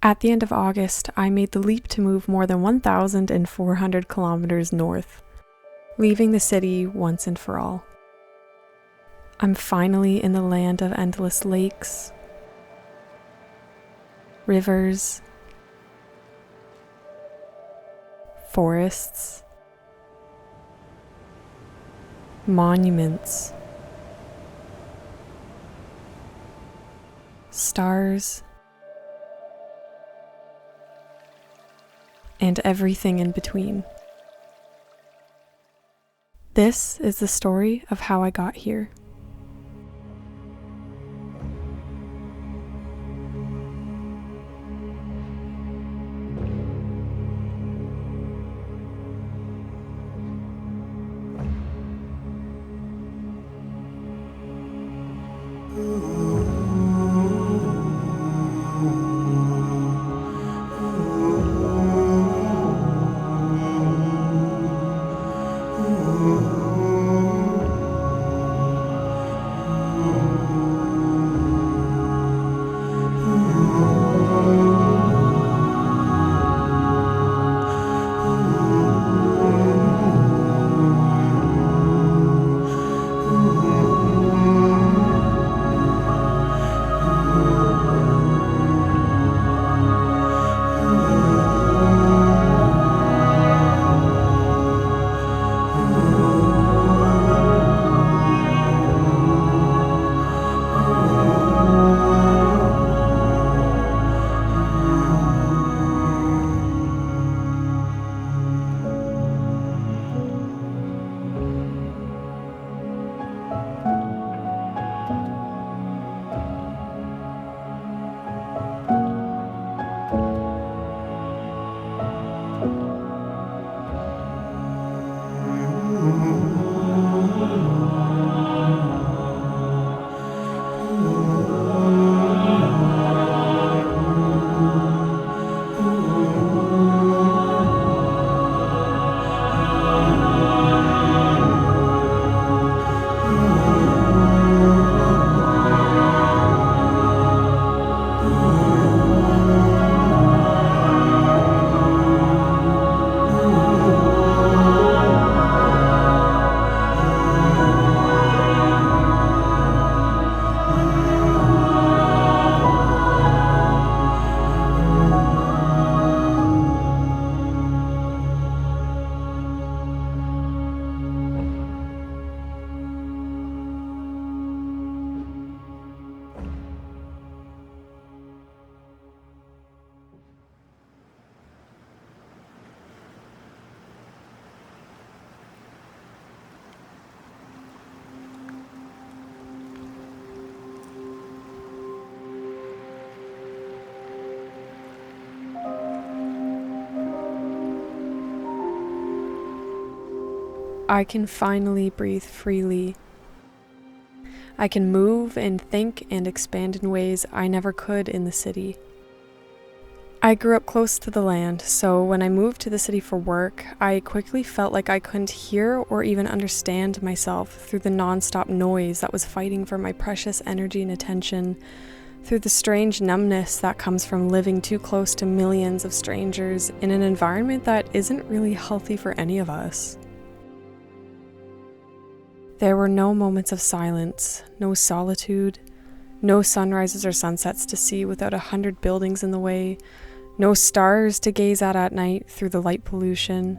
At the end of August, I made the leap to move more than 1,400 kilometers north, leaving the city once and for all. I'm finally in the land of endless lakes, rivers, forests, monuments, stars, and everything in between. This is the story of how I got here. I can finally breathe freely. I can move and think and expand in ways I never could in the city. I grew up close to the land, so when I moved to the city for work, I quickly felt like I couldn't hear or even understand myself through the nonstop noise that was fighting for my precious energy and attention, through the strange numbness that comes from living too close to millions of strangers in an environment that isn't really healthy for any of us. There were no moments of silence, no solitude, no sunrises or sunsets to see without 100 buildings in the way, no stars to gaze at night through the light pollution.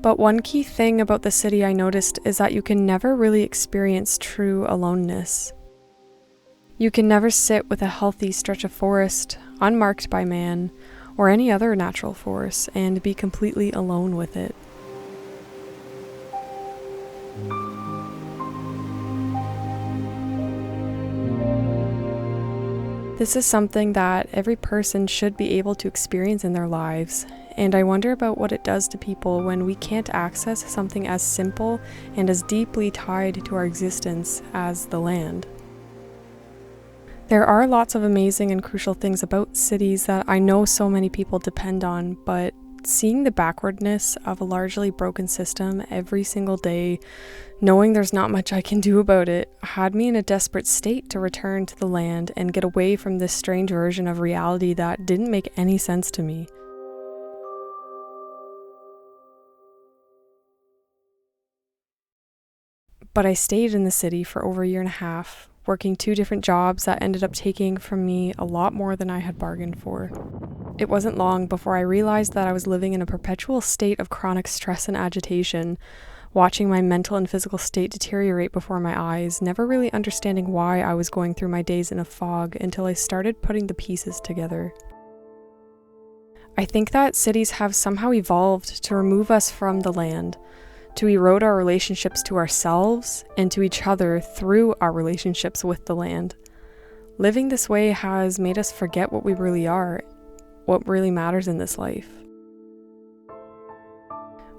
But one key thing about the city I noticed is that you can never really experience true aloneness. You can never sit with a healthy stretch of forest, unmarked by man, or any other natural force, and be completely alone with it. This is something that every person should be able to experience in their lives, and I wonder about what it does to people when we can't access something as simple and as deeply tied to our existence as the land. There are lots of amazing and crucial things about cities that I know so many people depend on, but seeing the backwardness of a largely broken system every single day, knowing there's not much I can do about it, had me in a desperate state to return to the land and get away from this strange version of reality that didn't make any sense to me. But I stayed in the city for over a year and a half, working 2 different jobs that ended up taking from me a lot more than I had bargained for. It wasn't long before I realized that I was living in a perpetual state of chronic stress and agitation, watching my mental and physical state deteriorate before my eyes, never really understanding why I was going through my days in a fog until I started putting the pieces together. I think that cities have somehow evolved to remove us from the land, to erode our relationships to ourselves and to each other through our relationships with the land. Living this way has made us forget what we really are, what really matters in this life.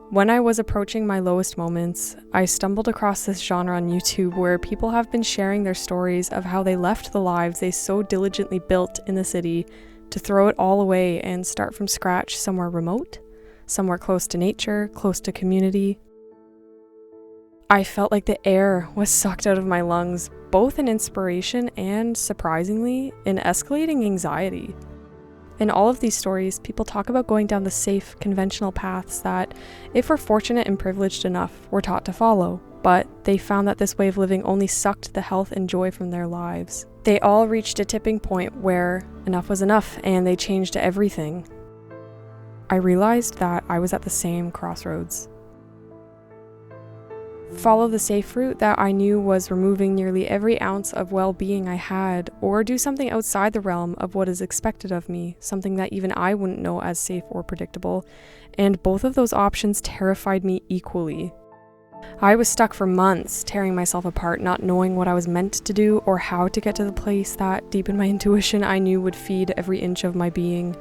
When I was approaching my lowest moments, I stumbled across this genre on YouTube where people have been sharing their stories of how they left the lives they so diligently built in the city to throw it all away and start from scratch somewhere remote, somewhere close to nature, close to community. I felt like the air was sucked out of my lungs, both in inspiration and, surprisingly, in escalating anxiety. In all of these stories, people talk about going down the safe, conventional paths that, if we're fortunate and privileged enough, we're taught to follow, but they found that this way of living only sucked the health and joy from their lives. They all reached a tipping point where enough was enough, and they changed everything. I realized that I was at the same crossroads. Follow the safe route that I knew was removing nearly every ounce of well-being I had, or do something outside the realm of what is expected of me, something that even I wouldn't know as safe or predictable, and both of those options terrified me equally. I was stuck for months, tearing myself apart, not knowing what I was meant to do or how to get to the place that, deep in my intuition, I knew would feed every inch of my being.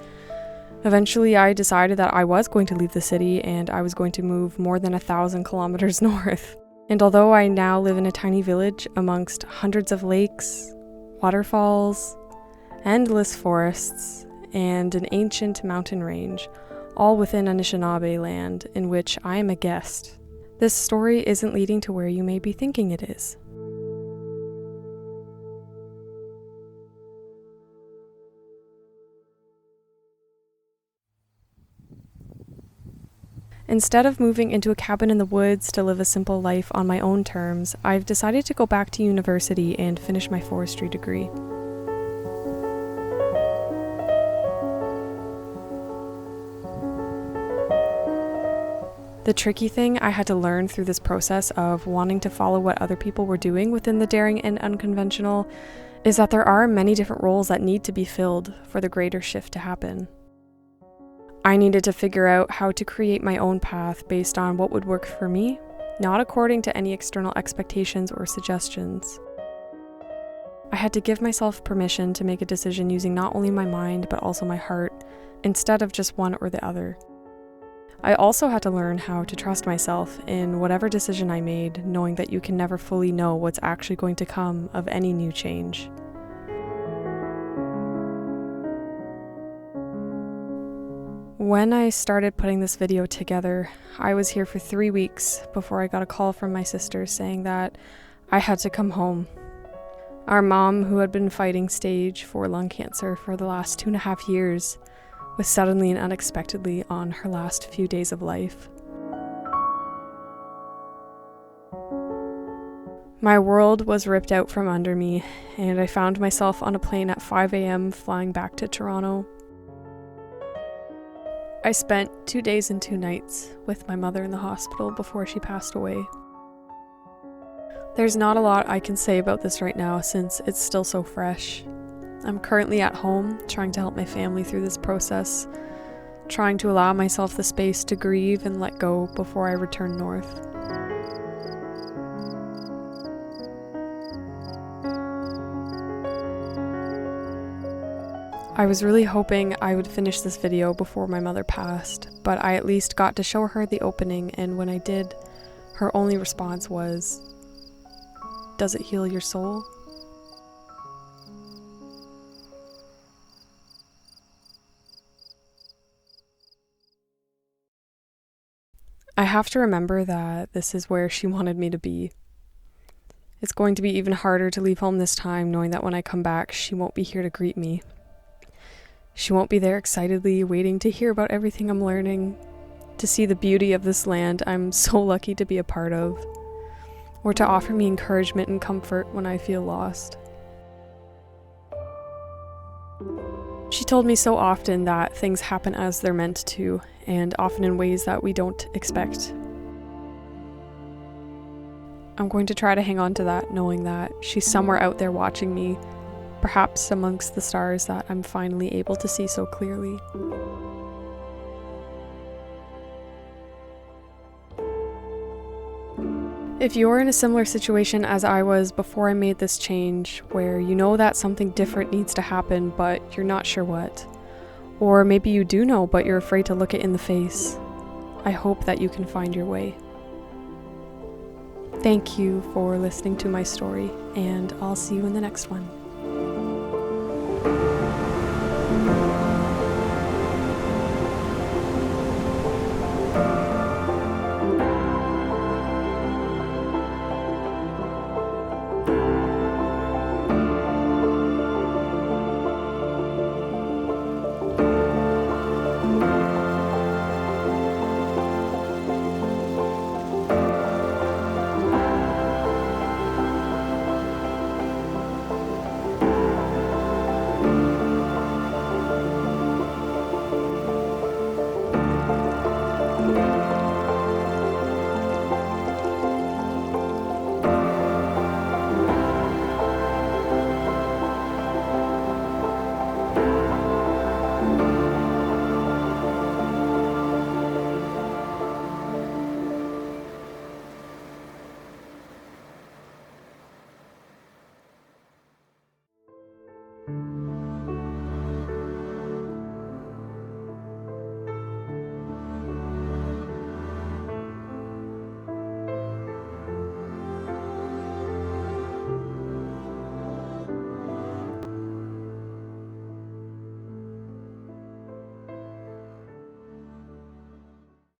Eventually, I decided that I was going to leave the city and I was going to move more than 1,000 kilometers north. And although I now live in a tiny village amongst hundreds of lakes, waterfalls, endless forests, and an ancient mountain range, all within Anishinaabe land in which I am a guest, this story isn't leading to where you may be thinking it is. Instead of moving into a cabin in the woods to live a simple life on my own terms, I've decided to go back to university and finish my forestry degree. The tricky thing I had to learn through this process of wanting to follow what other people were doing within the daring and unconventional is that there are many different roles that need to be filled for the greater shift to happen. I needed to figure out how to create my own path based on what would work for me, not according to any external expectations or suggestions. I had to give myself permission to make a decision using not only my mind but also my heart, instead of just one or the other. I also had to learn how to trust myself in whatever decision I made, knowing that you can never fully know what's actually going to come of any new change. When I started putting this video together, I was here for 3 weeks before I got a call from my sister saying that I had to come home. Our mom, who had been fighting stage 4 lung cancer for the last 2.5 years, was suddenly and unexpectedly on her last few days of life. My world was ripped out from under me, and I found myself on a plane at 5 a.m. flying back to Toronto. I spent 2 days and 2 nights with my mother in the hospital before she passed away. There's not a lot I can say about this right now since it's still so fresh. I'm currently at home trying to help my family through this process, trying to allow myself the space to grieve and let go before I return north. I was really hoping I would finish this video before my mother passed, but I at least got to show her the opening, and when I did, her only response was, "Does it heal your soul?" I have to remember that this is where she wanted me to be. It's going to be even harder to leave home this time, knowing that when I come back, she won't be here to greet me. She won't be there excitedly waiting to hear about everything I'm learning, to see the beauty of this land I'm so lucky to be a part of, or to offer me encouragement and comfort when I feel lost. She told me so often that things happen as they're meant to, and often in ways that we don't expect. I'm going to try to hang on to that, knowing that she's somewhere out there watching me, perhaps amongst the stars that I'm finally able to see so clearly. If you're in a similar situation as I was before I made this change, where you know that something different needs to happen, but you're not sure what, or maybe you do know, but you're afraid to look it in the face, I hope that you can find your way. Thank you for listening to my story, and I'll see you in the next one.